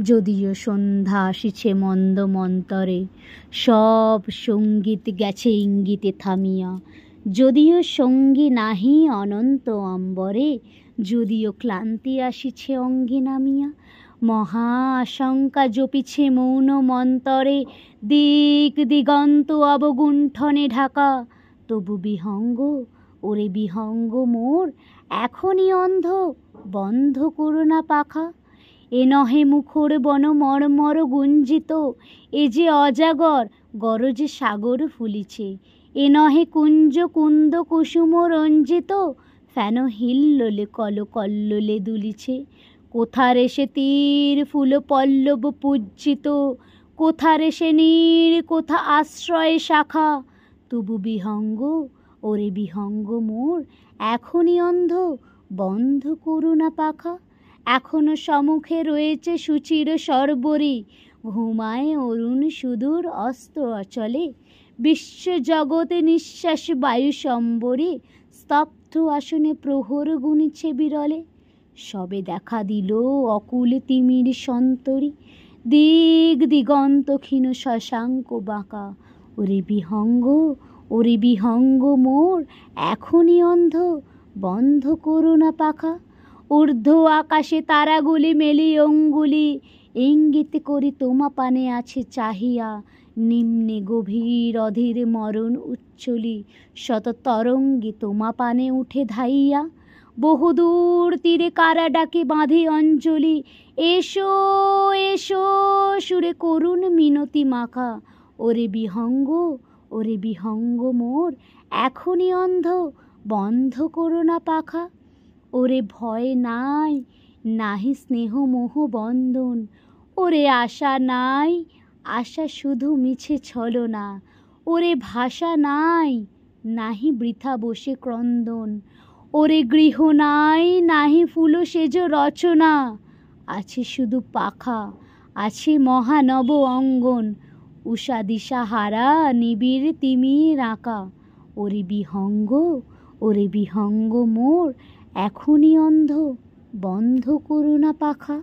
যদিও সন্ধ্যা আসিছে মন্দ মন্তরে, সব সঙ্গীত গেছে ইঙ্গিতে থামিয়া। যদিও সঙ্গী নাহি অনন্ত অম্বরে, যদিও ক্লান্তি আসিছে অঙ্গে নামিয়া। মহা আশঙ্কা জপিছে মৌন মন্তরে, দিক দিগন্ত অবগুণ্ঠনে ঢাকা। তবু বিহঙ্গ, ওরে বিহঙ্গ মোর, এখনই অন্ধ, বন্ধ করো না পাখা। এ নহে মুখর বন মর্মর গুঞ্জিত, এ যে অজাগর গরজে সাগর ফুলিছে। এ নহে কুঞ্জ কুন্দ কুসুম রঞ্জিত, ফেন হিল্লোলে কল কল্লোলে দুলিছে। কোথার এসে তীর ফুল পল্লব পূজ্জিত, কোথার এসে নীর, কোথা আশ্রয়ে শাখা। তবু বিহঙ্গ, ওরে বিহঙ্গ মোর, এখনই অন্ধ, বন্ধ করো না পাখা। এখনো সম্মুখে রয়েছে সুচির সরবরি, ঘুমায় অরুণ সুদূর অস্ত অচলে। বিশ্বজগতে নিঃশ্বাস বায়ু সম্বরে, স্তব্ধ আসনে প্রহর গুনিছে বিরলে। সবে দেখা দিল অকুল তিমির সন্তরী, দিক দিগন্ত ক্ষীণ শশাঙ্ক বাঁকা। ওরে বিহঙ্গ, ওরে বিহঙ্গ মোর, এখনই অন্ধ, বন্ধ করো না পাখা। ঊর্ধ্ব আকাশে তারাগুলি মেলি অঙ্গুলি, ইঙ্গিত করি তোমা পানে আছে চাহিয়া। নিম্নে গভীর অধীর মরণ উচ্চলি, শত তরঙ্গে তোমা পানে উঠে ধাইয়া। বহুদূর তীরে কারা ডাকে বাঁধে অঞ্জলি, এসো এসো সুরে করুণ মিনতি মাখা। ওরে বিহঙ্গ, ওরে বিহঙ্গ মোর, এখনই অন্ধ, বন্ধ করো না পাখা। ওরে ভয় নাই, নাহি স্নেহ মোহ বন্ধন, ওরে আশা নাই, আশা শুধু মিছে ছলনা। ওরে ভাষা নাই, নাহি বৃথা বসে ক্রন্দন, ওরে গৃহ নাই, নাহি ফুল সেজ রচনা। আছে শুধু পাখা, আছে মহানব অঙ্গন, উষা দিশাহারা নিবিড় তিমির আঁকা। ওরে বিহঙ্গ, ওরে বিহঙ্গ মোর, এখনই অন্ধ, বন্ধ করো না পাখা।